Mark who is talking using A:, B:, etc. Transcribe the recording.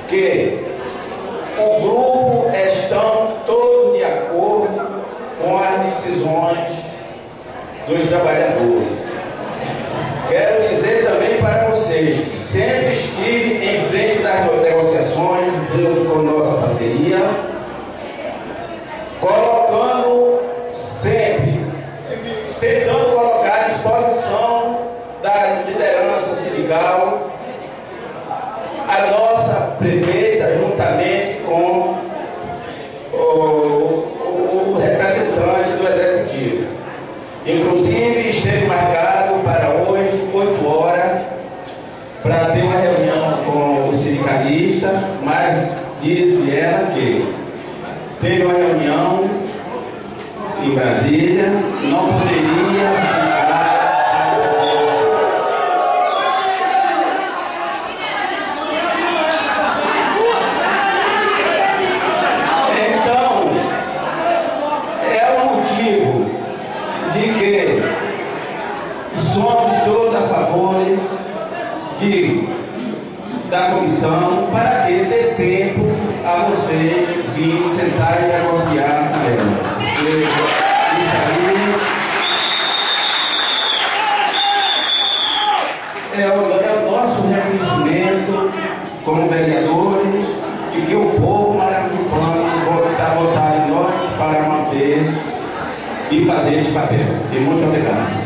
A: que o grupo estão todos de acordo com as decisões dos trabalhadores. Quero dizer também para vocês que sempre estive em frente das negociações junto com nossa parceria, colocando sempre, tentando colocar à disposição da liderança sindical a nossa prefeita, juntamente com o representante do Executivo. Inclusive, esteve marcado para hoje, 8 horas, para ter uma reunião com o sindicalista, mas disse ela que teve uma reunião em Brasília, não poderia ficar. Então, é o motivo de que somos todos a favor da comissão, para que dê tempo a vocês vir sentar e negociar com ela. Isso aí é o nosso reconhecimento como vereadores e que o povo maravilhoso está votando em nós para manter e fazer esse papel. E muito obrigado.